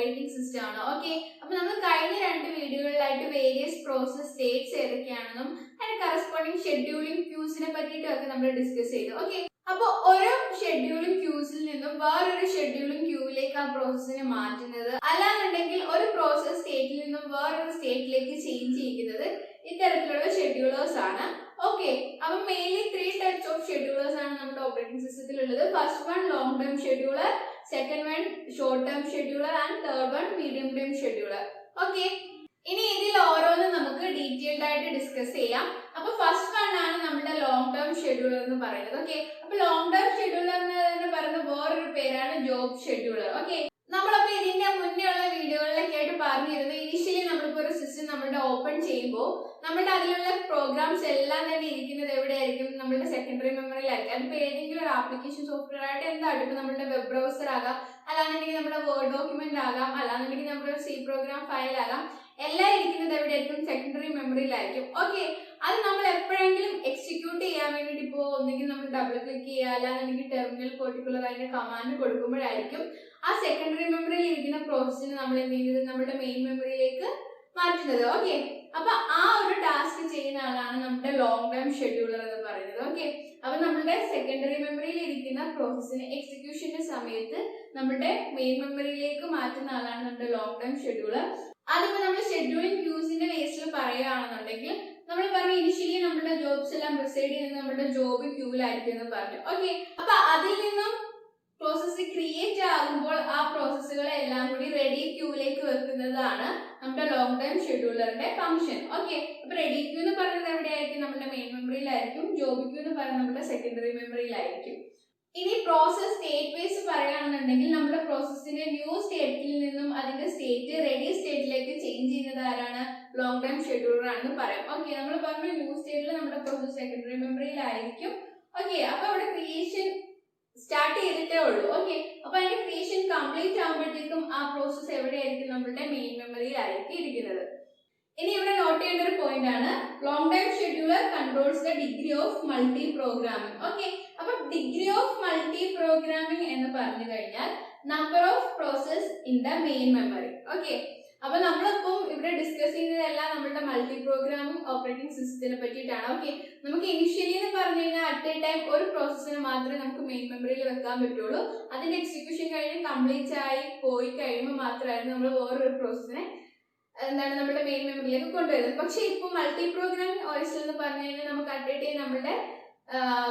Operating system ആണ്. Okay, അപ്പൊ നമ്മൾ കഴിഞ്ഞ 2 വീഡിയോകളിലായിട്ട് വേരിയസ് പ്രോസസ് സ്റ്റേറ്റ്സ് ഏതൊക്കെയാണെന്നും അതിന്റെ കറസ്പോണ്ടിങ് ഷെഡ്യൂളിംഗ് ക്യൂസിനെ പറ്റിയിട്ടും ഒക്കെ നമ്മൾ ഡിസ്കസ് ചെയ്തു. ഓക്കെ, അപ്പൊ ഒരു ഷെഡ്യൂളിംഗ് ക്യൂസിൽ നിന്നും വേറൊരു ഷെഡ്യൂളിംഗ് ക്യൂവിലേക്ക് ആ പ്രോസസ്സിനെ മാറ്റുന്നത്, അല്ലാന്നുണ്ടെങ്കിൽ ഒരു പ്രോസസ് സ്റ്റേറ്റിൽ നിന്നും വേറൊരു സ്റ്റേറ്റിലേക്ക് ചേഞ്ച് ചെയ്യുന്നത് ഇത്തരത്തിലുള്ള ഷെഡ്യൂളേഴ്സ് ആണ്. ഓക്കെ, അപ്പൊ മെയിൻലി 3 ടൈപ്സ് ഓഫ് ഷെഡ്യൂളേഴ്സ് ആണ് നമ്മുടെ ഓപ്പറേറ്റിംഗ് സിസ്റ്റത്തിൽ ഉള്ളത്. First one long term scheduler, second one short term scheduler and third one medium term scheduler. Okay, ഇനി ഇതിൽ ഓരോന്നും നമുക്ക് ഡീറ്റെയിൽഡ് ആയിട്ട് ഡിസ്കസ് ചെയ്യാം. അപ്പൊ ഫസ്റ്റ് വൺ ആണ് നമ്മുടെ ലോങ് ടേം ഷെഡ്യൂളർ എന്ന് പറയുന്നത്. ഓക്കെ, അപ്പൊ ലോങ് ടേം ഷെഡ്യൂളർ എന്ന് പറയുന്ന വേറൊരു പേരാണ് ജോബ് ഷെഡ്യൂളർ. ഓക്കെ, നമ്മളപ്പോ ഇതിന്റെ മുന്നേ ഉള്ള വീഡിയോകളിലൊക്കെ ആയിട്ട് പറഞ്ഞിരുന്നു, ഇനിഷ്യലി നമ്മളിപ്പോ ഒരു സിസ്റ്റം നമ്മുടെ ഓപ്പൺ ചെയ്യുമ്പോൾ നമ്മുടെ അതിലുള്ള പ്രോഗ്രാംസ് എല്ലാം തന്നെ ഇരിക്കുന്നത് എവിടെയായിരിക്കും? നമ്മുടെ സെക്കൻഡറി മെമ്മറിയിലായിരിക്കും. അതിപ്പോ ഏതെങ്കിലും ഒരു ആപ്ലിക്കേഷൻ സോഫ്റ്റ്വെയർ ആയിട്ട് എന്തായിട്ടും ഇപ്പൊ നമ്മുടെ വെബ് ബ്രൗസർ ആകാം, അല്ലാന്നുണ്ടെങ്കിൽ നമ്മുടെ വേർഡ് ഡോക്യുമെന്റ് ആകാം, അല്ലാന്നുണ്ടെങ്കിൽ നമ്മുടെ C പ്രോഗ്രാം ഫയൽ ആകാം, എല്ലാം ഇരിക്കുന്നത് എവിടെയായിരിക്കും? സെക്കൻഡറി മെമ്മറിയിലായിരിക്കും. ഓക്കെ, അത് നമ്മൾ എപ്പോഴെങ്കിലും എക്സിക്യൂട്ട് ചെയ്യാൻ വേണ്ടിയിട്ട് ഇപ്പോ ഒന്നെങ്കിൽ നമ്മൾ ഡബിൾ ക്ലിക്ക് ചെയ്യുക, അല്ലാന്നുണ്ടെങ്കിൽ ടെർമിനൽ പെർട്ടിക്കുലർ അതിന്റെ കമാൻഡ് കൊടുക്കുമ്പോഴായിരിക്കും ആ സെക്കൻഡറി മെമ്മറിയിൽ ഇരിക്കുന്ന പ്രോസസ്സിനെ നമ്മൾ എന്ത് ചെയ്യുന്നത്? നമ്മുടെ മെയിൻ മെമ്മറിയിലേക്ക് മാറ്റുന്നത്. ഓക്കെ, അപ്പൊ ആ ഒരു ടാസ്ക് ചെയ്യുന്ന ആളാണ് നമ്മുടെ ലോങ് ടൈം ഷെഡ്യൂളർ എന്ന് പറയുന്നത്. ഓക്കെ, അപ്പൊ നമ്മുടെ സെക്കൻഡറി മെമ്മറിയിൽ ഇരിക്കുന്ന പ്രോസസ്സിന് എക്സിക്യൂഷന്റെ സമയത്ത് നമ്മുടെ മെയിൻ മെമ്മറിയിലേക്ക് മാറ്റുന്ന ആളാണ് നമ്മുടെ ലോങ് ടൈം ഷെഡ്യൂളർ. അതിപ്പോ നമ്മൾ ഷെഡ്യൂളിംഗ് ക്യൂസിന്റെ ബേസിൽ പറയുകയാണെന്നുണ്ടെങ്കിൽ നമ്മൾ പറഞ്ഞു ഇനിഷ്യലി നമ്മുടെ ജോബ്സ് എല്ലാം റിസൈഡ് ചെയ്യുന്നത് നമ്മുടെ ജോബ് ക്യൂവിലായിരിക്കും എന്ന് പറഞ്ഞു. ഓക്കെ, അപ്പൊ അതിൽ നിന്നും പ്രോസസ്സ് ക്രിയേറ്റ് ആകുമ്പോൾ ആ പ്രോസസ്സുകളെ എല്ലാം കൂടി റെഡി ക്യൂവിലേക്ക് വെക്കുന്നതാണ് നമ്മുടെ ലോങ് ടൈം ഷെഡ്യൂളറിന്റെ ഫംഗ്ഷൻ. ഓക്കെ, അപ്പൊ റെഡി ക്യൂ എന്ന് പറയുന്നത് എവിടെയായിരിക്കും? നമ്മുടെ മെയിൻ മെമ്മറിയിലായിരിക്കും. ജോബ് ക്യൂ എന്ന് പറയുന്നത് നമ്മുടെ സെക്കൻഡറി മെമ്മറിയിലായിരിക്കും. ഇനി പ്രോസസ് സ്റ്റേറ്റ് വൈസ് പറയുകയാണെന്നുണ്ടെങ്കിൽ നമ്മുടെ പ്രോസസ്സിന്റെ ന്യൂ സ്റ്റേറ്റിൽ നിന്നും അതിന്റെ സ്റ്റേറ്റ് റെഡി സ്റ്റേറ്റിലേക്ക് ചേഞ്ച് ചെയ്യുന്നത് ആരാണ്? ലോങ് ടൈം ഷെഡ്യൂളർ ആണെന്ന് പറയാം. ഓക്കെ, നമ്മൾ പറഞ്ഞു ന്യൂ സ്റ്റേറ്റിൽ നമ്മുടെ പ്രോസസ് സെക്കൻഡറി മെമ്മറിയിലായിരിക്കും. ഓക്കെ, അപ്പൊ അവിടെ ക്രിയേഷൻ സ്റ്റാർട്ട് ചെയ്തിട്ടേ ഉള്ളൂ. ഓക്കെ, അപ്പൊ അതിന്റെ ക്രിയേഷൻ കംപ്ലീറ്റ് ആകുമ്പോഴത്തേക്കും ആ പ്രോസസ് എവിടെയായിരിക്കും? നമ്മുടെ മെയിൻ മെമ്മറിയിലായിരിക്കും ഇരിക്കുന്നത്. ഇനി ഇവിടെ നോട്ട് ചെയ്യേണ്ട ഒരു പോയിന്റ് ആണ്, long time scheduler controls the degree of multi programming. Okay, അപ്പൊ ഡിഗ്രി ഓഫ് മൾട്ടി പ്രോഗ്രാമിംഗ് എന്ന് പറഞ്ഞു കഴിഞ്ഞാൽ number of process in the main memory. Okay, അപ്പൊ നമ്മളിപ്പം ഇവിടെ ഡിസ്കസ് ചെയ്യുന്നതെല്ലാം നമ്മുടെ മൾട്ടി പ്രോഗ്രാമിംഗ് ഓപ്പറേറ്റിംഗ് സിസ്റ്റത്തിനെ പറ്റിയിട്ടാണ്. ഓക്കെ, നമുക്ക് ഇനിഷ്യലി എന്ന് പറഞ്ഞു കഴിഞ്ഞാൽ അറ്റ് എ ടൈം ഒരു പ്രോസസ്സിനെ മാത്രമേ നമുക്ക് മെയിൻ മെമ്മറിയിൽ വെക്കാൻ പറ്റുള്ളൂ. അതിന്റെ എക്സിക്യൂഷൻ കഴിഞ്ഞ് കംപ്ലീറ്റ് ആയി പോയി കഴിയുമ്പോൾ മാത്രമായിരുന്നു നമ്മൾ വേറൊരു പ്രോസസ്സിനെ നമ്മുടെ മെയിൻ മെമ്മറിയിലേക്ക് കൊണ്ടുവരുന്നത്. പക്ഷെ ഇപ്പോൾ മൾട്ടി പ്രോഗ്രാമിംഗ് OS എന്ന് പറഞ്ഞു കഴിഞ്ഞാൽ നമുക്ക് അറ്റ് എ ടൈം നമ്മുടെ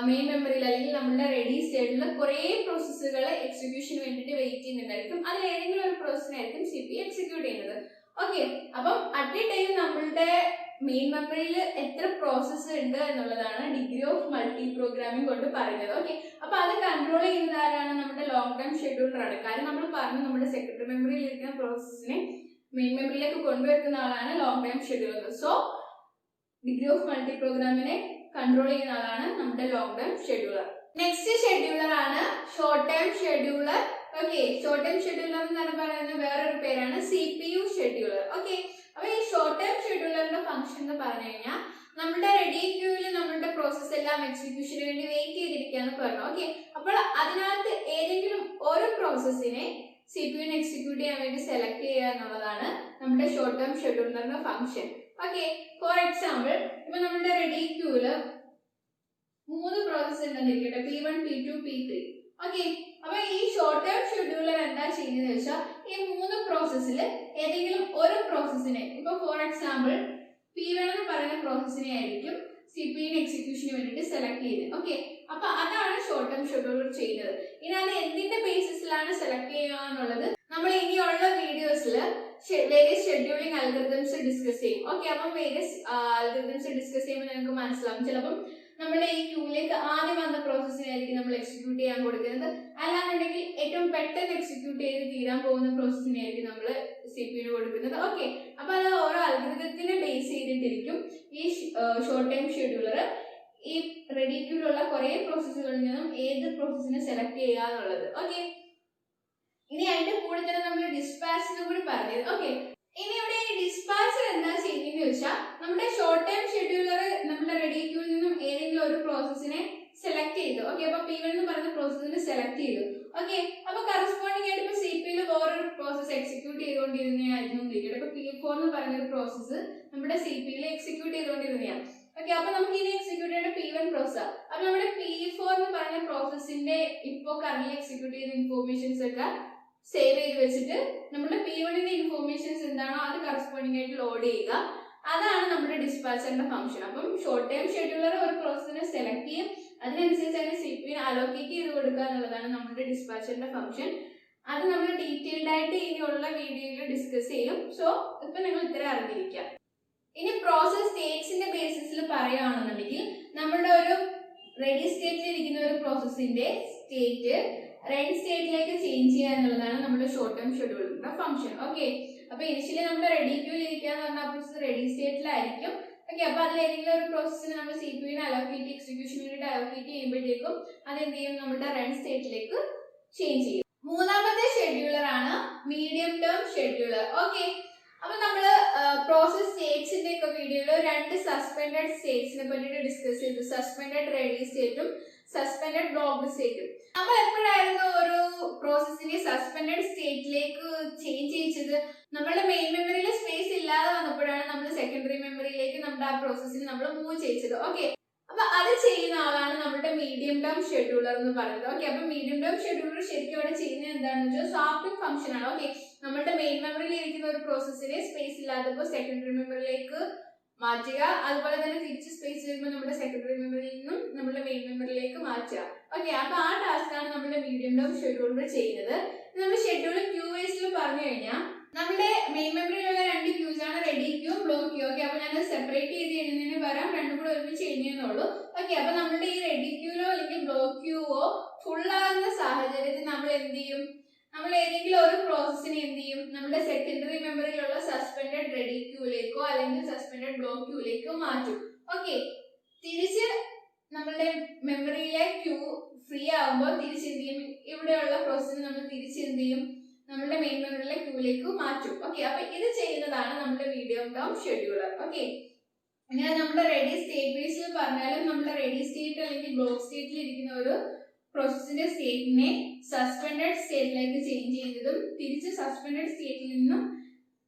മെയിൻ മെമ്മറിയിൽ അല്ലെങ്കിൽ നമ്മുടെ റെഡി സ്റ്റേറ്റിൽ കുറേ പ്രോസസ്സുകൾ എക്സിക്യൂഷന് വേണ്ടിയിട്ട് വെയിറ്റ് ചെയ്യുന്നുണ്ടായിരിക്കും. അതിൽ ഏതെങ്കിലും ഒരു പ്രോസസ്സിനായിരിക്കും CPU എക്സിക്യൂട്ട് ചെയ്യുന്നത്. ഓക്കെ, അപ്പം അറ്റ് എ ടൈം നമ്മളുടെ മെയിൻ മെമ്മറിയിൽ എത്ര പ്രോസസ്സ് ഉണ്ട് എന്നുള്ളതാണ് ഡിഗ്രി ഓഫ് മൾട്ടി പ്രോഗ്രാമിംഗ് കൊണ്ട് പറയുന്നത്. ഓക്കെ, അപ്പൊ അത് കൺട്രോൾ ചെയ്യുന്നത് ആരാണ്? നമ്മുടെ ലോങ് ടൈം ഷെഡ്യൂളർ ആണ്. കാരണം നമ്മൾ പറഞ്ഞു നമ്മുടെ സെക്കൻഡറി മെമ്മറിയിൽ ഇരിക്കുന്ന പ്രോസസ്സിനെ മെയിൻ മെമ്മറിയിലേക്ക് കൊണ്ടുവെക്കുന്ന ആളാണ് long time scheduler. So degree of multi പ്രോഗ്രാമിനെ കൺട്രോൾ ചെയ്യുന്ന ആളാണ് നമ്മുടെ long time scheduler. Next scheduler ആണ് short time scheduler. Okay, short time scheduler എന്ന് പറയുന്ന വേറൊരു പേരാണ് CPU ഷെഡ്യൂളർ. ഓക്കെ, അപ്പൊ ഈ ഷോർട്ട് ടൈം ഷെഡ്യൂളറിന്റെ ഫംഗ്ഷൻ എന്ന് പറഞ്ഞു കഴിഞ്ഞാൽ നമ്മുടെ റെഡി ക്യൂവിൽ നമ്മുടെ പ്രോസസ് എല്ലാം എക്സിക്യൂഷന് വേണ്ടി വെയിറ്റ് ചെയ്തിരിക്കുകയെന്ന് പറഞ്ഞു. ഓക്കെ, അപ്പോൾ അതിനകത്ത് ഏതെങ്കിലും ഒരു പ്രോസസ്സിനെ CPU എക്സിക്യൂട്ട് ചെയ്യാൻ വേണ്ടി സെലക്ട് ചെയ്യുക എന്നുള്ളതാണ് നമ്മുടെ ഷോർട്ട് ടൈം ഷെഡ്യൂളറിന്റെ ഫംഗ്ഷൻ. ഓക്കെ, ഫോർ എക്സാമ്പിൾ ഇപ്പൊ നമ്മുടെ റെഡി ക്യൂവില് 3 പ്രോസസ് ഉണ്ടെന്നിരിക്കട്ടെ, P1, P2, P3. ഓക്കെ, അപ്പൊ ഈ ഷോർട്ട് ടൈം ഷെഡ്യൂളർ എന്താ ചെയ്യുന്നത് വെച്ചാൽ ഈ 3 പ്രോസസ്സിൽ ഏതെങ്കിലും ഒരു പ്രോസസ്സിനെ, ഇപ്പൊ ഫോർ എക്സാമ്പിൾ P1 എന്ന് പറയുന്ന പ്രോസസ്സിനെ ആയിരിക്കും CPU എക്സിക്യൂഷന് വേണ്ടിയിട്ട് സെലക്ട് ചെയ്യുന്നത്. ഓക്കെ, അപ്പൊ അതാണ് ഷോർട്ട് ടൈം ഷെഡ്യൂളർ ചെയ്യുന്നത്. ഇനി അത് എന്തിന്റെ ബേസിസിലാണ് സെലക്ട് ചെയ്യുക എന്നുള്ളത് നമ്മൾ ഇനിയുള്ള വീഡിയോസിൽ വേരിയസ് ഷെഡ്യൂളിംഗ് അൽഗോരിതംസ് ഡിസ്കസ് ചെയ്യും. ഓക്കെ, അപ്പം വേരിയസ് അൽഗോരിതംസ് ഡിസ്കസ് ചെയ്യുമ്പോൾ നിങ്ങൾക്ക് മനസ്സിലാവും ചിലപ്പം നമ്മുടെ ഈ ക്യൂവിലേക്ക് ആദ്യം വന്ന പ്രോസസ്സിനായിരിക്കും നമ്മൾ എക്സിക്യൂട്ട് ചെയ്യാൻ കൊടുക്കുന്നത്, അല്ലാന്നുണ്ടെങ്കിൽ ഏറ്റവും പെട്ടെന്ന് എക്സിക്യൂട്ട് ചെയ്ത് തീരാൻ പോകുന്ന പ്രോസസ്സിനായിരിക്കും നമ്മൾ CPU കൊടുക്കുന്നത്. ഓക്കെ, അപ്പൊ അത് ഓരോ അൽഗോരിതത്തിനെ ബേസ് ചെയ്തിട്ടിരിക്കും ഈ ഷോർട്ട് ടൈം ഷെഡ്യൂളർ ഈ റെഡി ക്യൂവിലുള്ള കുറെ പ്രോസസ്സുകളിൽ നിന്നും ഏത് പ്രോസസ്സിനെ സെലക്ട് ചെയ്യുക എന്നുള്ളത്. ഓക്കെ, ഇനി അതിന്റെ കൂടെ തന്നെ നമ്മൾ ഡിസ്പാച്ചിനെ കൂടി പറഞ്ഞത്. ഓക്കെ, ഇനി ഇവിടെ ഈ ഡിസ്പാച്ചർ എന്താ ചെയ്യുന്നത് വെച്ചാൽ നമ്മുടെ ഷോർട്ട് ടൈം ഷെഡ്യൂളർ നമ്മുടെ റെഡി ക്യൂവിൽ നിന്നും ഏതെങ്കിലും ഒരു പ്രോസസ്സിനെ സെലക്ട് ചെയ്തു. ഓക്കെ, അപ്പൊ P1 എന്ന് പറയുന്ന പ്രോസസ്സിനെ സെലക്ട് ചെയ്തു. ഓക്കെ, അപ്പൊ കറസ്പോണ്ടിങ് ആയിട്ട് ഇപ്പൊ CPU വേറൊരു പ്രോസസ് എക്സിക്യൂട്ട് ചെയ്തുകൊണ്ടിരുന്നതായിരുന്നു ഇരിക്കട്ടെ. ഇപ്പൊ P4 എന്ന് പറയുന്ന ഒരു പ്രോസസ്സ് നമ്മുടെ CPU എക്സിക്യൂട്ട് ചെയ്തുകൊണ്ടിരുന്നതാണ്. ഓക്കെ, അപ്പൊ നമുക്ക് ഇനി എക്സിക്യൂട്ട് ചെയ്യേണ്ട P1 പ്രോസസ്. അപ്പൊ നമ്മുടെ P4 എന്ന് പറയുന്ന പ്രോസസ്സിന്റെ ഇപ്പോ കറന്റ് എക്സിക്യൂട്ട് ചെയ്ത ഇൻഫോർമേഷൻസ് ഒക്കെ സേവ് ചെയ്ത് വെച്ചിട്ട് നമ്മുടെ P1ന്റെ ഇൻഫോർമേഷൻസ് എന്താണോ അത് കറസ്പോണ്ടിങ് ആയിട്ട് ലോഡ് ചെയ്യുക. അതാണ് നമ്മുടെ ഡിസ്പാച്ചറിന്റെ ഫംഗ്ഷൻ. അപ്പം ഷോർട്ട് ടൈം ഷെഡ്യൂളർ ഒരു പ്രോസസ്സിനെ സെലക്ട് ചെയ്യും, അതിനനുസരിച്ച് അതിന് CPU അലോക്കേറ്റ് ചെയ്ത് കൊടുക്കുക എന്നുള്ളതാണ് നമ്മുടെ ഡിസ്പാച്ചറിന്റെ ഫംഗ്ഷൻ. അത് നമ്മൾ ഡീറ്റെയിൽഡ് ആയിട്ട് ഇനിയുള്ള വീഡിയോയിൽ ഡിസ്കസ് ചെയ്യും. സോ ഇപ്പൊ നിങ്ങൾ ഇത്ര അറിഞ്ഞിരിക്കാം. ഇനി പ്രോസസ് സ്റ്റേറ്റ്സിന്റെ ബേസിസിൽ പറയുകയാണെന്നുണ്ടെങ്കിൽ നമ്മുടെ ഒരു റെഡി സ്റ്റേറ്റിൽ ഇരിക്കുന്ന ഒരു പ്രോസസ്സിന്റെ സ്റ്റേറ്റ് റൺ സ്റ്റേറ്റിലേക്ക് ചേഞ്ച് ചെയ്യുക എന്നുള്ളതാണ് നമ്മുടെ ഷോർട്ട് ടൈം ഷെഡ്യൂളിന്റെ ഫംഗ്ഷൻ. ഓക്കെ, അപ്പൊ ഇനിഷ്യലി നമ്മുടെ റെഡി ക്യൂയിൽ ഇരിക്കുക എന്ന് പറഞ്ഞാൽ പ്രോസസ് റെഡി സ്റ്റേറ്റിലായിരിക്കും. ഓക്കെ, അപ്പൊ അതിൽ ഏതെങ്കിലും ഒരു പ്രോസസ്സിന് നമ്മൾ CPU അലോക്കേറ്റ് എക്സിക്യൂഷന് വേണ്ടിയിട്ട് അലോക്കേറ്റ് ചെയ്യുമ്പോഴത്തേക്കും അത് എന്ത് ചെയ്യും, നമ്മുടെ റൺ സ്റ്റേറ്റിലേക്ക് ചേഞ്ച് ചെയ്യും. മൂന്നാമത്തെ ഷെഡ്യൂളർ ആണ് മീഡിയം ടേം ഷെഡ്യൂളർ. ഓക്കെ, അപ്പൊ നമ്മള് പ്രോസസ് സ്റ്റേറ്റ്സിന്റെ ഒക്കെ വീഡിയോയിൽ രണ്ട് സസ്പെൻഡഡ് സ്റ്റേറ്റ്സിനെ പറ്റിയിട്ട് ഡിസ്കസ് ചെയ്തു. സസ്പെൻഡഡ് റെഡി സ്റ്റേറ്റും സസ്പെൻഡഡ് ബ്ലോക്ക്ഡ് സ്റ്റേറ്റും. നമ്മൾ എപ്പോഴായിരുന്നു ഒരു പ്രോസസ്സിനെ സസ്പെൻഡഡ് സ്റ്റേറ്റിലേക്ക് ചേഞ്ച് ചെയ്യിച്ചത്? നമ്മുടെ മെയിൻ മെമ്മറിയിൽ സ്പേസ് ഇല്ലാതെ വന്നപ്പോഴാണ് നമ്മൾ സെക്കൻഡറി മെമ്മറിയിലേക്ക് നമ്മുടെ ആ പ്രോസസ്സിനെ നമ്മൾ മൂവ് ചെയ്യിച്ചത്. ഓക്കെ, അപ്പൊ അത് ചെയ്യുന്ന ആളാണ് നമ്മുടെ മീഡിയം ടേം ഷെഡ്യൂളർ എന്ന് പറയുന്നത്. ഓക്കെ, അപ്പൊ മീഡിയം ടേം ഷെഡ്യൂളർ ശരിക്കും ഇവിടെ ചെയ്യുന്നത് എന്താണെന്ന് വെച്ചാൽ സ്വാപ്പിംഗ് ഫംഗ്ഷൻ ആണ്. ഓക്കെ, നമ്മുടെ മെയിൻ മെമ്മറിയിൽ ഇരിക്കുന്ന ഒരു പ്രോസസ്സിനെ സ്പേസ് ഇല്ലാത്തപ്പോൾ സെക്കൻഡറി മെമ്മറിയിലേക്ക് മാറ്റുക, അതുപോലെ തന്നെ തിരിച്ച് സ്പേസ് വരുമ്പോൾ നമ്മുടെ സെക്കൻഡറി മെമ്മറിയിൽ നിന്നും നമ്മുടെ മെയിൻ മെമ്മറിയിലേക്ക് മാറ്റുക. ഓക്കെ, അപ്പൊ ആ ടാസ്ക് ആണ് നമ്മുടെ മീഡിയം ടേം ഷെഡ്യൂളർ ചെയ്യുന്നത്. നമ്മൾ ഷെഡ്യൂൾ ക്യൂ വൈസിൽ പറഞ്ഞു കഴിഞ്ഞാൽ നമ്മുടെ മെയിൻ മെമ്മറിയിലുള്ള രണ്ട് ക്യൂസ് ആണ് ready queue, block queue. Okay, അപ്പൊ ഞാൻ സെപ്പറേറ്റ് ചെയ്ത് എഴുതുന്നതിന് പകരം രണ്ടും കൂടെ ഒരുമിച്ച് എഴുതിയെന്നുള്ളൂ. ഓക്കെ, അപ്പൊ നമ്മുടെ ഈ റെഡി ക്യൂലോ അല്ലെങ്കിൽ ബ്ലോക്ക് ക്യൂവോ ഫുൾ ആകുന്ന സാഹചര്യത്തിൽ നമ്മൾ എന്ത് ചെയ്യും, നമ്മൾ ഏതെങ്കിലും ഒരു പ്രോസസ്സിനെ എന്ത് ചെയ്യും, നമ്മുടെ സെക്കൻഡറി മെമ്മറിയിലുള്ള സസ്പെൻഡഡ് റെഡി ക്യൂയിലേക്കോ അല്ലെങ്കിൽ സസ്പെൻഡഡ് ബ്ലോക്ക് ക്യൂയിലേക്കോ മാറ്റും. ഓക്കെ, തിരിച്ച് നമ്മുടെ മെമ്മറിയിലെ ക്യൂ ഫ്രീ ആകുമ്പോൾ തിരിച്ച് എന്ത് ചെയ്യും, ഇവിടെയുള്ള പ്രോസസ്സിനെ നമ്മൾ തിരിച്ച് എന്ത് ചെയ്യും, നമ്മുടെ മെയിൻ മെമ്മറിയിലെ ക്യൂയിലേക്ക് മാറ്റും. ഓക്കെ, അപ്പൊ ഇത് ചെയ്യുന്നതാണ് നമ്മുടെ മീഡിയം ടേം ഷെഡ്യൂളർ. ഓക്കെ, ഇങ്ങനെ നമ്മുടെ റെഡി സ്റ്റേറ്റ് ബേസിൽ പറഞ്ഞാലും നമ്മുടെ റെഡി സ്റ്റേറ്റ് അല്ലെങ്കിൽ ബ്ലോക്ക് സ്റ്റേറ്റിൽ ഇരിക്കുന്ന ഒരു പ്രോസസ്സിന്റെ സ്റ്റേറ്റിനെ സസ്പെൻഡഡ് സ്റ്റേറ്റിലേക്ക് ചേഞ്ച് ചെയ്യുന്നതും തിരിച്ച് സസ്പെൻഡഡ് സ്റ്റേറ്റിൽ നിന്നും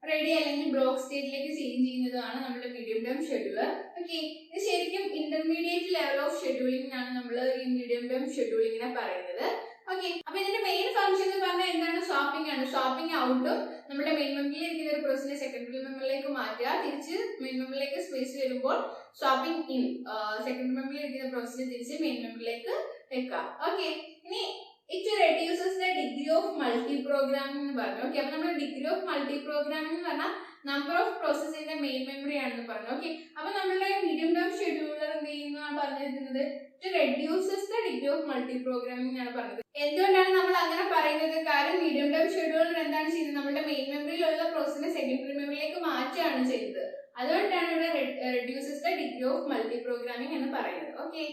റെഡി അല്ലെങ്കിൽ ബ്ലോക്ക് സ്റ്റേറ്റിലേക്ക് ചേഞ്ച് ചെയ്യുന്നതുമാണ് നമ്മുടെ മീഡിയം ടേം ഷെഡ്യൂളർ. ഓക്കെ, ഇത് ശരിക്കും ഇന്റർമീഡിയറ്റ് ലെവൽ ഓഫ് ഷെഡ്യൂളിംഗ് ആണ് നമ്മൾ ഈ മീഡിയം ടേം ഷെഡ്യൂളിങ്ങിനെ പറയുന്നത്. ഓക്കെ, അപ്പൊ ഇതിന്റെ മെയിൻ ഫംഗ്ഷൻ എന്ന് പറഞ്ഞാൽ എന്താണ്, സ്വാപ്പിംഗ് ആണ്. സ്വാപ്പിംഗ് ഔട്ടും നമ്മുടെ മെയിൻ മെമ്മറിയിൽ ഇരിക്കുന്ന ഒരു പ്രോസസ്സിനെ സെക്കൻഡറി മെമ്മറിയിലേക്ക് മാറ്റുക, തിരിച്ച് മെയിൻ മെമ്മറിയിലേക്ക് സ്പേസ് വരുമ്പോൾ സ്വാപ്പിംഗ് ഇൻ സെക്കൻഡറി മെമ്മറിയിൽ ഇരിക്കുന്ന പ്രോസസ്സിനെ തിരിച്ച് മെയിൻ മെമ്മറിയിലേക്ക് വെക്കുക. ഓക്കെ, ഇനി it reduces the degree of multi programming എന്ന് പറഞ്ഞു. ഓക്കെ, അപ്പൊ നമ്മുടെ ഡിഗ്രി ഓഫ് മൾട്ടി പ്രോഗ്രാമിംഗ് എന്ന് പറഞ്ഞാൽ number of process in the main memory ആണെന്ന് പറഞ്ഞു. ഓക്കെ, അപ്പൊ നമ്മുടെ മീഡിയം ടേം ഷെഡ്യൂളർ എന്ത് ചെയ്യുന്നതാണ് പറഞ്ഞിരിക്കുന്നത്, it reduces the degree of multi programming ആണ് പറഞ്ഞത്. എന്തുകൊണ്ടാണ് നമ്മൾ അങ്ങനെ പറയുന്നത്? കാരണം മീഡിയം ടേം ഷെഡ്യൂളർ എന്താണ് ചെയ്യുന്നത്, നമ്മുടെ മെയിൻ മെമ്മറിയിലുള്ള പ്രോസസ്സിനെ സെക്കൻഡറി മെമ്മറിയിലേക്ക് മാറ്റുകയാണ് ചെയ്യുന്നത്. അതുകൊണ്ടാണ് ഇവിടെ reduces the degree of multi programming എന്ന് പറയുന്നത്. ഓക്കെ,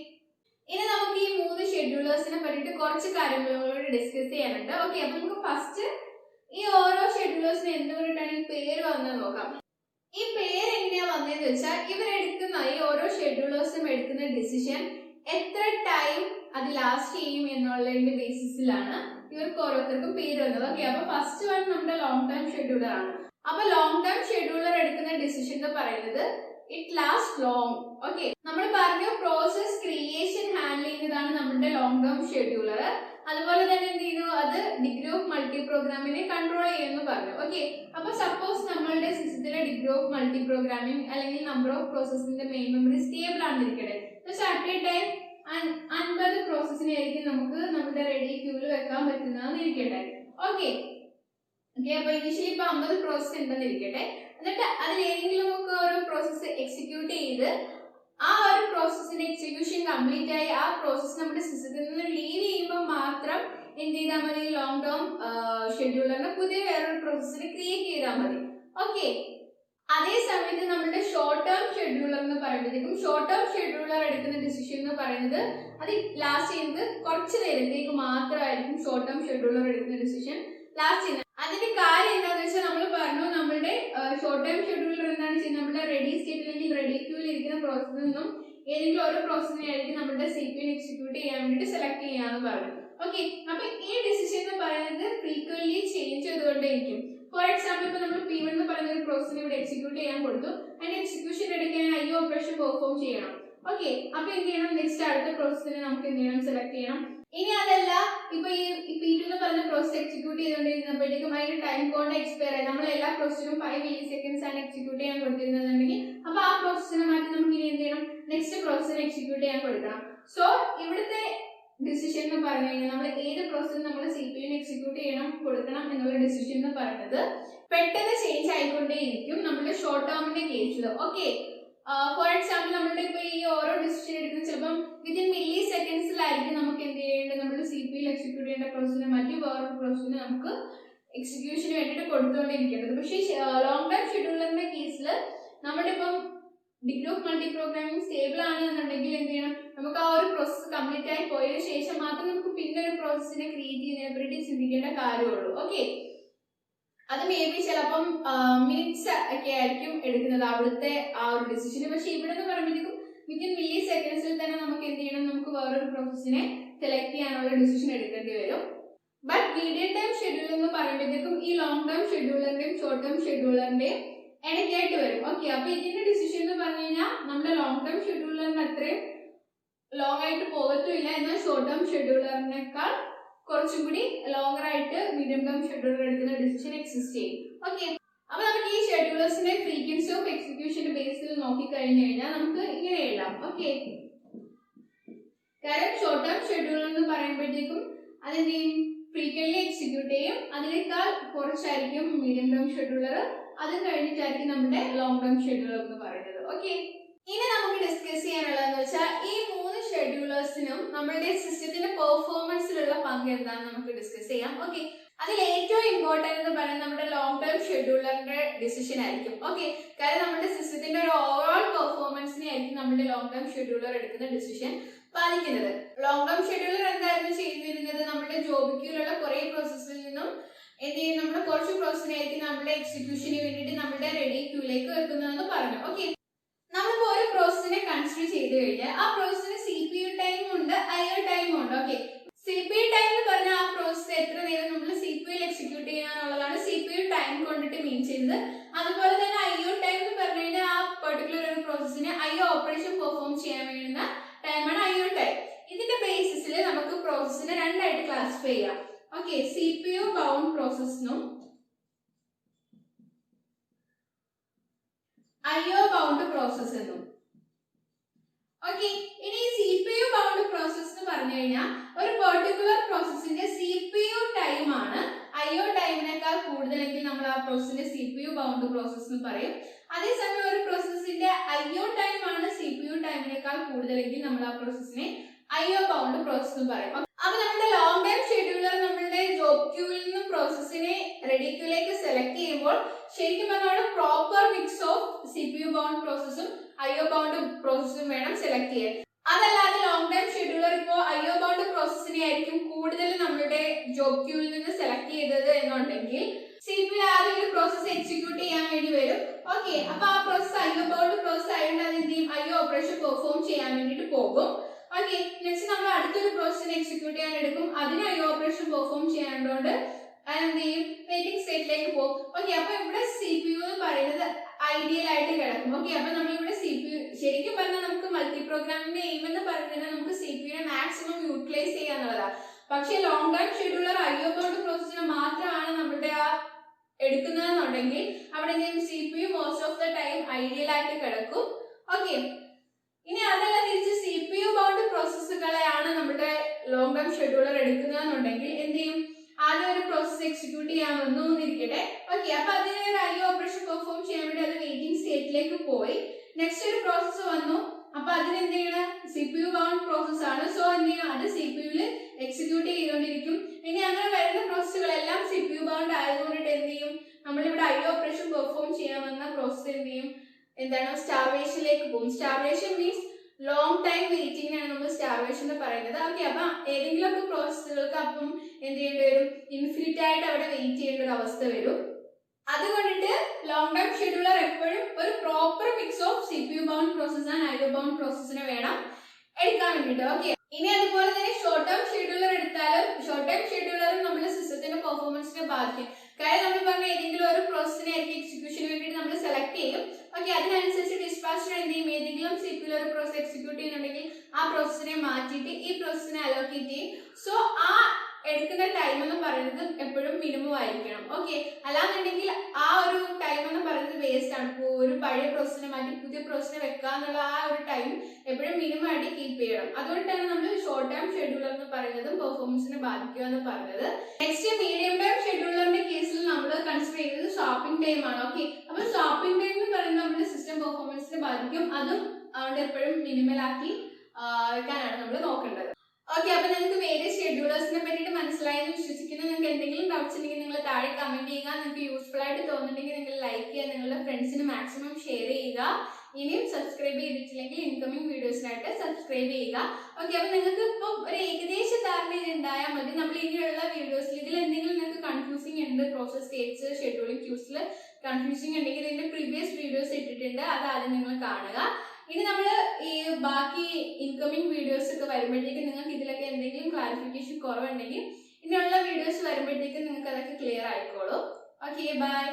ഇനി നമുക്ക് ഈ മൂന്ന് ഷെഡ്യൂളേഴ്സിനെ പറ്റിയിട്ട് കുറച്ച് കാര്യങ്ങളോട് ഡിസ്കസ് ചെയ്യാനുണ്ട്. ഓക്കെ, അപ്പൊ നമുക്ക് ഫസ്റ്റ് ഈ ഓരോ ഷെഡ്യൂളേഴ്സിന് എന്തുകൊണ്ടിട്ടാണ് ഈ പേര് വന്നത് നോക്കാം. ഈ പേര് എങ്ങനെയാ വന്നതെന്ന് വെച്ചാൽ ഇവരെടുക്കുന്ന ഈ ഓരോ ഷെഡ്യൂളേഴ്സും എടുക്കുന്ന ഡിസിഷൻ എത്ര ടൈം അത് ലാസ്റ്റ് ചെയ്യും എന്നുള്ളതിന്റെ ബേസിസിലാണ് ഇവർക്ക് ഓരോരുത്തർക്കും പേര് വന്നത്. ഓക്കെ, അപ്പൊ ഫസ്റ്റ് വൺ നമ്മുടെ ലോങ് ടൈം ഷെഡ്യൂളർ ആണ്. അപ്പൊ ലോങ് ടൈം ഷെഡ്യൂളർ എടുക്കുന്ന ഡിസിഷൻ എന്ന് പറയുന്നത് ഇറ്റ് ലാസ്റ്റ് ലോങ്. ഓക്കെ, നമ്മൾ പറഞ്ഞു പ്രോസസ് ക്രിയേഷൻ ഹാൻഡിൽ ചെയ്യുന്നതാണ് നമ്മുടെ ലോങ് ടേം ഷെഡ്യൂളർ. അതുപോലെ തന്നെ എന്ത് ചെയ്യുന്നു, അത് ഡിഗ്രി ഓഫ് മൾട്ടി പ്രോഗ്രാമിനെ കൺട്രോൾ ചെയ്യുമെന്ന് പറഞ്ഞു. ഓക്കെ, അപ്പൊ സപ്പോസ് നമ്മളുടെ സിസ്റ്റത്തിലെ ഡിഗ്രി ഓഫ് മൾട്ടി പ്രോഗ്രാമിംഗ് അല്ലെങ്കിൽ നമ്പർ ഓഫ് പ്രോസസ്സിന്റെ മെയിൻ മെമ്മറി സ്റ്റേബിൾ ആണെന്നിരിക്കട്ടെ. അറ്റ് എ ടൈം 50 പ്രോസസ്സിനെ ആയിരിക്കും നമുക്ക് നമ്മുടെ റെഡി ക്യൂവിൽ വെക്കാൻ പറ്റുന്നതെന്ന് ഇരിക്കട്ടെ. ഓക്കെ, അപ്പൊ ഇനിഷ്യലി ഇപ്പൊ 50 പ്രോസസ് ഉണ്ടെന്നിരിക്കട്ടെ. എന്നിട്ട് അതിൽ ഏതെങ്കിലും നമുക്ക് ഒരു പ്രോസസ്സ് എക്സിക്യൂട്ട് ചെയ്ത് ആ ഒരു പ്രോസസ്സിന്റെ എക്സിക്യൂഷൻ കംപ്ലീറ്റ് ആയി ആ പ്രോസസ്സ് നമ്മുടെ സിസ്റ്റത്തിൽ നിന്ന് ലീവ് ചെയ്യുമ്പോൾ മാത്രം എന്ത് ചെയ്താൽ മതി, ലോങ് ടേം ഷെഡ്യൂളറിന് പുതിയ വേറൊരു പ്രോസസ്സിനെ ക്രിയേറ്റ് ചെയ്താൽ മതി. ഓക്കെ, അതേ സമയത്ത് നമ്മുടെ ഷോർട്ട് ടേം ഷെഡ്യൂളർ എന്ന് പറയുമ്പോഴത്തേക്കും ഷോർട്ട് ടേം ഷെഡ്യൂളർ എടുക്കുന്ന ഡിസിഷൻ എന്ന് പറയുന്നത് അത് ലാസ്റ്റ് ചെയ്യുന്നത് കുറച്ച് നേരത്തേക്ക് മാത്രമായിരിക്കും. ഷോർട്ട് ടേം ഷെഡ്യൂളർ എടുക്കുന്ന ഡിസിഷൻ ലാസ്റ്റ് ചെയ്യുന്നത്. അതിന്റെ കാര്യം എന്താണെന്ന് വെച്ചാൽ നമ്മൾ പറഞ്ഞു നമ്മുടെ ഷോർട്ട് ടൈം ഷെഡ്യൂളർ എന്താണ് ചെയ്യുന്നത്, നമ്മുടെ റെഡി സ്റ്റേറ്റ് അല്ലെങ്കിൽ റെഡി ക്യൂവിൽ ഇരിക്കുന്ന പ്രോസസ്സിൽ നിന്നും ഏതെങ്കിലും ഒരു പ്രോസസ്സിനെ ആയിരിക്കും നമ്മുടെ CPU എക്സിക്യൂട്ട് ചെയ്യാൻ വേണ്ടിയിട്ട് സെലക്ട് ചെയ്യാന്ന് പറഞ്ഞു. ഓക്കെ, അപ്പൊ ഈ ഡിസിഷൻ എന്ന് പറയുന്നത് ഫ്രീക്വന്റ്ലി ചേഞ്ച് ചെയ്തുകൊണ്ടേയിരിക്കും. ഫോർ എക്സാമ്പിൾ ഇപ്പൊ നമ്മൾ P1 എന്ന് പറയുന്ന ഒരു പ്രോസസ്സിനെ ഇവിടെ എക്സിക്യൂട്ട് ചെയ്യാൻ കൊടുത്തു. അതിന്റെ എക്സിക്യൂഷൻ എടുക്കാൻ IO ഓപ്പറേഷൻ പെർഫോം ചെയ്യണം. ഓക്കെ, അപ്പൊ എന്ത് ചെയ്യണം, നെക്സ്റ്റ് അടുത്ത പ്രോസസ്സിനെ നമുക്ക് എന്ത് ചെയ്യണം, സെലക്ട് ചെയ്യണം. ഇനി അതല്ല, ഇപ്പൊ ഈ P2 എന്ന് പറയുന്ന പ്രോസസ് എക്സിക്യൂട്ട് ചെയ്തുകൊണ്ടിരിക്കുമ്പോഴേക്കും അതിന്റെ ടൈം കോണ്ട് എക്സ്പയർ ആയി, നമ്മൾ എല്ലാ പ്രോസസ്സിനും 5 milliseconds ആണ് എക്സിക്യൂട്ട് ചെയ്യാൻ കൊടുത്തിരുന്നതെന്നുണ്ടെങ്കിൽ അപ്പൊ ആ പ്രോസസ്സിനെ മാറ്റി നമുക്ക് ഇനി എന്ത് ചെയ്യണം, നെക്സ്റ്റ് പ്രോസസ്സിനെ എക്സിക്യൂട്ട് ചെയ്യാൻ കൊടുക്കണം. സോ ഇവിടുത്തെ ഡിസിഷൻ എന്ന് പറഞ്ഞു കഴിഞ്ഞാൽ നമ്മൾ ഏത് പ്രോസസ്സിന് നമ്മൾ CPU എക്സിക്യൂട്ട് ചെയ്യണം കൊടുക്കണം എന്നുള്ള ഡിസിഷൻ എന്ന് പറയുന്നത് പെട്ടെന്ന് ചേഞ്ച് ആയിക്കൊണ്ടേയിരിക്കും നമ്മുടെ ഷോർട്ട് ടേമിന്റെ കേസിൽ. ഓക്കെ, ഫോർ എക്സാമ്പിൾ നമ്മളുടെ ഇപ്പൊ ഈ ഓരോ ഡിസിഷൻ എടുക്കുന്നത് ചിലപ്പം വിത്തിൻ മില്ലി സെക്കൻഡ്സിലായിരിക്കും നമുക്ക് എന്ത് ചെയ്യേണ്ടത്, നമ്മുടെ CPU എക്സിക്യൂട്ട് ചെയ്യേണ്ട പ്രോസസ്സിനെ മാറ്റി വേറൊരു പ്രോസസ്സിന് നമുക്ക് എക്സിക്യൂഷന് വേണ്ടിയിട്ട് കൊടുത്തുകൊണ്ടിരിക്കേണ്ടത്. പക്ഷേ ലോങ് ടൈം ഷെഡ്യൂളറിന്റെ കേസിൽ നമ്മുടെ ഇപ്പം degree of multi programming stable ആണെന്നുണ്ടെങ്കിൽ എന്ത് ചെയ്യണം, നമുക്ക് ആ ഒരു പ്രോസസ്സ് കംപ്ലീറ്റ് ആയി പോയതിനു ശേഷം മാത്രം നമുക്ക് പിന്നെ ഒരു പ്രോസസ്സിനെ ക്രിയേറ്റ് ചെയ്യുന്നതിനെ പറ്റി ചിന്തിക്കേണ്ട കാര്യമുള്ളൂ. ഓക്കെ, അത് മേ ബി ചിലപ്പം മിനിറ്റ്സ് ഒക്കെ ആയിരിക്കും എടുക്കുന്നത് അവിടുത്തെ ആ ഒരു ഡിസിഷന്. പക്ഷെ ഇവിടെ എന്ന് പറയുമ്പോഴത്തേക്കും വിത്തിൻ മില്ലി സെക്കൻഡ്സിൽ തന്നെ നമുക്ക് എന്ത് ചെയ്യണം, നമുക്ക് വേറൊരു പ്രോസസ്സിനെ സെലക്ട് ചെയ്യാനുള്ള ഡിസിഷൻ എടുക്കേണ്ടി വരും. ബട്ട് മീഡിയം ടൈം ഷെഡ്യൂൾ എന്ന് പറയുമ്പോഴത്തേക്കും ഈ ലോങ് ടേം ഷെഡ്യൂളറിന്റെയും ഷോർട്ട് ടേം ഷെഡ്യൂളറിന്റെയും ഇടയ്ക്കായിട്ട് വരും. ഓക്കെ, അപ്പൊ ഇതിന്റെ ഡിസിഷൻ എന്ന് പറഞ്ഞു കഴിഞ്ഞാൽ നമ്മുടെ ലോങ് ടേം ഷെഡ്യൂളറിന് അത്രയും ലോങ് ആയിട്ട് പോകത്തുമില്ല, എന്നാൽ ഷോർട്ട് ടേം ഷെഡ്യൂളറിനേക്കാൾ കുറച്ചും കൂടി ലോങ്ങർ ആയിട്ട് മീഡിയം ടേം ഷെഡ്യൂളർ എടുക്കുന്ന ഡിസിഷൻ എക്സിസ്റ്റ് ചെയ്യും. ഓക്കെ, അപ്പൊ നമുക്ക് ഈ ഷെഡ്യൂളേഴ്സിന്റെ ഫ്രീക്വൻസി ഓഫ് എക്സിക്യൂഷന്റെ ബേസിൽ നോക്കിക്കഴിഞ്ഞു കഴിഞ്ഞാൽ നമുക്ക് ഇങ്ങനെ എഴുതാം. ഓക്കെ, കാരണം ഷോർട്ട് ടേം ഷെഡ്യൂളർ എന്ന് പറയുമ്പോഴത്തേക്കും അതെന്ത് ചെയ്യും, ഫ്രീക്വന്റ്ലി എക്സിക്യൂട്ട് ചെയ്യും, അതിനേക്കാൾ കുറച്ചായിരിക്കും മീഡിയം ടേം ഷെഡ്യൂളർ, അത് കഴിഞ്ഞിട്ടായിരിക്കും നമ്മുടെ ലോങ് ടേം ഷെഡ്യൂളർ എന്ന് പറയുന്നത്. ഓക്കെ, ഇനി നമുക്ക് ഡിസ്കസ് ചെയ്യാനുള്ളതെന്ന് വെച്ചാൽ ഈ 3 ഷെഡ്യൂളേഴ്സിനും നമ്മുടെ സിസ്റ്റത്തിന്റെ പെർഫോമൻസിലുള്ള പങ്ക് എന്താണെന്ന് നമുക്ക് ഡിസ്കസ് ചെയ്യാം. ഓക്കെ, അതിൽ ഏറ്റവും ഇമ്പോർട്ടന്റ് എന്ന് പറയുന്നത് നമ്മുടെ ലോങ് ടേം ഷെഡ്യൂളറിന്റെ ഡിസിഷൻ ആയിരിക്കും. ഓക്കെ, കാരണം നമ്മുടെ സിസ്റ്റത്തിന്റെ ഒരു ഓവറോൾ പെർഫോമൻസിനെ ആയിരിക്കും നമ്മുടെ ലോങ് ടേം ഷെഡ്യൂളർ എടുക്കുന്ന ഡിസിഷൻ പാലിക്കുന്നത്. ലോങ് ടേം ഷെഡ്യൂളർ എന്തായിരുന്നു ചെയ്തിരുന്നത്, നമ്മുടെ ജോബ് ക്യൂലുള്ള കുറെ പ്രോസസ്സിൽ നിന്നും എന്ത് ചെയ്യും, നമ്മുടെ കുറച്ച് പ്രോസസ്സിനെ ആയിരിക്കും നമ്മുടെ എക്സിക്യൂഷന് വേണ്ടിയിട്ട് നമ്മുടെ റെഡി ക്യൂലേക്ക് വെക്കുന്നതെന്ന് പറഞ്ഞു. ഓക്കെ, നമ്മളിപ്പോ ഒരു പ്രോസസ്സിനെ കൺസിഡർ ചെയ്ത് കഴിഞ്ഞാൽ ആ പ്രോസസ്സിന് CPU ടൈം ഉണ്ട്, IO ടൈം ഉണ്ട്. ഓക്കെ, CPU ടൈം എന്ന് പറഞ്ഞാൽ ആ പ്രോസസ്സ് എത്ര നേരം നമ്മൾ CPU എക്സിക്യൂട്ട് ചെയ്യാനുള്ളതാണ് CPU ടൈം കൊണ്ടിട്ട് മീൻ ചെയ്യുന്നത്. അതുപോലെ തന്നെ IO ടൈം എന്ന് പറഞ്ഞു കഴിഞ്ഞാൽ ആ പെർട്ടിക്കുലർ ഒരു പ്രോസസ്സിന് IO ഓപ്പറേഷൻ പെർഫോം ചെയ്യാൻ വേണ്ടുന്ന ടൈമാണ് IO ടൈം. ഇതിന്റെ ബേസിസിൽ നമുക്ക് പ്രോസസ്സിനെ രണ്ടായിട്ട് ക്ലാസിഫൈ ചെയ്യാം. ഓക്കെ, CPU ബൗണ്ട് പ്രോസസ്സിനും IO ബൗണ്ട് പ്രോസസ് എന്നും. ഓക്കെ, ഇനി CPU ബൗണ്ട് പ്രോസസ് എന്ന് പറഞ്ഞു കഴിഞ്ഞാൽ ഒരു പെർട്ടിക്കുലർ പ്രോസസ്സിന്റെ CPU ടൈം ആണ് IO ടൈമിനേക്കാൾ കൂടുതലെങ്കിൽ നമ്മൾ ആ പ്രോസസ്സിന്റെ CPU ബൗണ്ട് പ്രോസസ് എന്ന് പറയും. അതേസമയം ഒരു പ്രോസസ്സിന്റെ IO ടൈം ആണ് CPU ടൈമിനേക്കാൾ കൂടുതലെങ്കിൽ നമ്മൾ ആ പ്രോസസ്സിനെ IO ബൗണ്ട് പ്രോസസ് എന്ന് പറയും. അപ്പൊ നമ്മുടെ ലോങ് ടൈം ഷെഡ്യൂളർ നമ്മളുടെ ജോബ് ക്യൂവിൽ നിന്ന് പ്രോസസ്സിനെ റെഡി ക്യൂലേക്ക് സെലക്ട് ചെയ്യുമ്പോൾ ശരിക്കും പറഞ്ഞാൽ proper mix of CPU bound പ്രോസസ്സും IO ബൗണ്ട് പ്രോസസ്സും വേണം സെലക്ട് ചെയ്യാൻ. അതല്ലാതെ ലോങ് ടൈം ഷെഡ്യൂളർ ഇപ്പോൾ IO ബൗണ്ട് പ്രോസസ്സിനെ ആയിരിക്കും കൂടുതൽ നമ്മുടെ ജോബ് ക്യൂവിൽ നിന്ന് സെലക്ട് ചെയ്തത് എന്നുണ്ടെങ്കിൽ CPU ആദ്യം ഒരു പ്രോസസ്സ് എക്സിക്യൂട്ട് ചെയ്യാൻ വേണ്ടി വരും. ഓക്കെ, അപ്പൊ ആ പ്രോസസ്സ് IO ബൗണ്ട് പ്രോസസ് ആയതുകൊണ്ട് അത് എന്ത് ചെയ്യും, IO ഓപ്പറേഷൻ പെർഫോം ചെയ്യാൻ വേണ്ടിയിട്ട് പോകും. ഓക്കെ, നെക്സ്റ്റ് നമ്മൾ അടുത്തൊരു പ്രോസസ്സിനെ എക്സിക്യൂട്ട് ചെയ്യാൻ എടുക്കും, അതിന് IO ഓപ്പറേഷൻ പെർഫോം ചെയ്യാനുള്ളതുകൊണ്ട് എന്ത് ചെയ്യും, വെയിറ്റിംഗ് സ്റ്റേറ്റിലേക്ക് പോകും. ഓക്കെ, അപ്പൊ ഇവിടെ CPU എന്ന് പറയുന്നത് ഐഡിയൽ ആയിട്ട് കിടക്കും. ഓക്കെ, അപ്പൊ നമ്മൾ ഇവിടെ CPU ശരിക്കും പറഞ്ഞാൽ നമുക്ക് മൾട്ടി പ്രോഗ്രാമിന്റെ എയിം എന്ന് പറയുന്നത് നമുക്ക് CPU നെ മാക്സിമം യൂട്ടിലൈസ് ചെയ്യാന്നുള്ളതാണ്. പക്ഷെ long time scheduler IO bound പ്രോസസ്സിന് മാത്രമാണ് നമ്മുടെ ആ എടുക്കുന്നതെന്നുണ്ടെങ്കിൽ അവിടെ CPU most of the time ideal ആയിട്ട് കിടക്കും. ഓക്കെ, ഇനി അതല്ല തിരിച്ച് CPU ബൗണ്ട് പ്രോസസ്സുകളെയാണ് നമ്മുടെ ലോങ് ടൈം ഷെഡ്യൂളർ എടുക്കുന്നതെന്നുണ്ടെങ്കിൽ എന്ത് ചെയ്യും, ആദ്യം ഒരു പ്രോസസ് എക്സിക്യൂട്ട് ചെയ്യാൻ വന്നിരിക്കട്ടെ. ഓക്കെ, അപ്പൊ അതിന് ഒരു IO ഓപ്പറേഷൻ പെർഫോം ചെയ്യാൻ വേണ്ടി അത് വെയിറ്റിംഗ് സ്റ്റേറ്റിലേക്ക് പോയി. നെക്സ്റ്റ് ഒരു പ്രോസസ്സ് വന്നു, അപ്പൊ അതിന് എന്ത് ചെയ്യണം, CPU ബൗണ്ട് പ്രോസസ് ആണ്. സോ എന്ത് ചെയ്യണം, അത് CPU എക്സിക്യൂട്ട് ചെയ്തുകൊണ്ടിരിക്കും. ഇനി അങ്ങനെ വരുന്ന പ്രോസസ്സുകളെല്ലാം CPU ബൗണ്ട് ആയതുകൊണ്ടിട്ട് എന്ത് ചെയ്യും, നമ്മളിവിടെ IO ഓപ്പറേഷൻ പെർഫോം ചെയ്യാൻ വന്ന പ്രോസസ് എന്ത് ചെയ്യും, എന്താണ്, സ്റ്റാർവേഷനിലേക്ക് പോകും. സ്റ്റാർവേഷൻ മീൻസ് ലോങ് ടൈം വെയിറ്റിംഗിനാണ് നമ്മൾ സ്റ്റാർവേഷൻ എന്ന് പറയുന്നത്. ഓക്കെ, അപ്പൊ ഏതെങ്കിലും ഒക്കെ പ്രോസസ്സുകൾക്ക് അപ്പം എന്ത് ചെയ്യേണ്ടി വരും, ഇൻഫിനിറ്റ് ആയിട്ട് അവിടെ വെയിറ്റ് ചെയ്യേണ്ട ഒരു അവസ്ഥ വരും. അതുകൊണ്ടിട്ട് ലോങ് ടൈം ഷെഡ്യൂളർ എപ്പോഴും ഒരു proper mix of CPU bound process and IO bound പ്രോസസ്സിനെ വേണം എടുക്കാൻ വേണ്ടിട്ട്. ഓക്കെ, ഇനി അതുപോലെ തന്നെ ഷോർട്ട് ടൈം ഷെഡ്യൂളർ എടുത്താലും ഷോർട്ട് ടൈം ഷെഡ്യൂളറും നമ്മുടെ സിസ്റ്റത്തിന്റെ പെർഫോമൻസിനെ ബാധിക്കും. കാര്യം നമ്മൾ പറഞ്ഞ ഏതെങ്കിലും പ്രോസസ്സിനെ മാറ്റിയിട്ട് ഈ പ്രോസസ്സിനെ അലോക്കേറ്റ് ചെയ്യും. സോ ആ എടുക്കുന്ന ടൈം എന്ന് പറയുന്നത് എപ്പോഴും മിനിമം ആയിരിക്കണം. ഓക്കെ, അല്ലാന്നുണ്ടെങ്കിൽ ആ ഒരു ടൈം എന്ന് പറയുന്നത് വേസ്റ്റ് ആണ്. ഇപ്പോൾ ഒരു പഴയ പ്രോസസ്സിനെ മാറ്റി പുതിയ പ്രോസസ്സിനെ വെക്കുക എന്നുള്ള ആ ഒരു ടൈം എപ്പോഴും മിനിമം ആയിട്ട് കീപ്പ് ചെയ്യണം. അതുകൊണ്ടാണ് നമ്മൾ ഷോർട്ട് ടൈം ഷെഡ്യൂളർ എന്ന് പറയുന്നതും പെർഫോമൻസിനെ ബാധിക്കുക എന്ന് പറഞ്ഞത്. നെക്സ്റ്റ് മീഡിയം ടൈം ഷെഡ്യൂളറിന്റെ കേസിൽ നമ്മൾ കൺസിഡർ ചെയ്യുന്നത് ഷോപ്പിംഗ് ടൈം ആണ്. ഓക്കെ, അപ്പൊ ഷോപ്പിംഗ് ടൈം എന്ന് പറയുന്നത് നമ്മുടെ സിസ്റ്റം പെർഫോമൻസിനെ ബാധിക്കും. അതും അതുകൊണ്ട് എപ്പോഴും മിനിമൽ ആക്കി വെക്കാനാണ് നമ്മൾ നോക്കേണ്ടത്. ഓക്കെ, അപ്പൊ നിങ്ങൾക്ക് വേരിയസ് ഷെഡ്യൂളേഴ്സിനെ പറ്റിയിട്ട് മനസ്സിലായെന്ന് വിശ്വസിക്കുന്നു. നിങ്ങൾക്ക് എന്തെങ്കിലും ഡൗട്ട്സ് ഉണ്ടെങ്കിൽ നിങ്ങൾ താഴെ കമന്റ് ചെയ്യുക. നിങ്ങൾക്ക് യൂസ്ഫുൾ ആയിട്ട് തോന്നുന്നുണ്ടെങ്കിൽ നിങ്ങൾ ലൈക്ക് ചെയ്യുക, നിങ്ങളുടെ ഫ്രണ്ട്സിന് മാക്സിമം ഷെയർ ചെയ്യുക. ഇനിയും സബ്സ്ക്രൈബ് ചെയ്തിട്ടില്ലെങ്കിൽ ഇൻകമിംഗ് വീഡിയോസിനായിട്ട് സബ്സ്ക്രൈബ് ചെയ്യുക. ഓക്കെ, അപ്പൊ നിങ്ങൾക്ക് ഇപ്പം ഒരു ഏകദേശ ധാരണ ഉണ്ടായാൽ മതി. നമ്മൾ ഇനിയുള്ള വീഡിയോസിൽ ഇതിൽ എന്തെങ്കിലും നിങ്ങൾക്ക് കൺഫ്യൂസിംഗ് ഉണ്ട്, പ്രോസസ് സ്റ്റേറ്റ്സ് ഷെഡ്യൂളിംഗ് ക്യൂസിൽ കൺഫ്യൂസിംഗ് ഉണ്ടെങ്കിൽ ഇതിന്റെ പ്രീവിയസ് വീഡിയോസ് ഇട്ടിട്ടുണ്ട്, അത് ആദ്യം നിങ്ങൾ കാണുക. ഇനി നമ്മൾ ഈ ബാക്കി ഇൻകമിംഗ് വീഡിയോസ് ഒക്കെ വരുമ്പോഴത്തേക്കും നിങ്ങൾക്ക് ഇതിലൊക്കെ എന്തെങ്കിലും ക്ലാരിഫിക്കേഷൻ കുറവുണ്ടെങ്കിൽ ഇനിയുള്ള വീഡിയോസ് വരുമ്പോഴത്തേക്കും നിങ്ങൾക്ക് അതൊക്കെ ക്ലിയർ ആയിക്കോളും. Okay, by.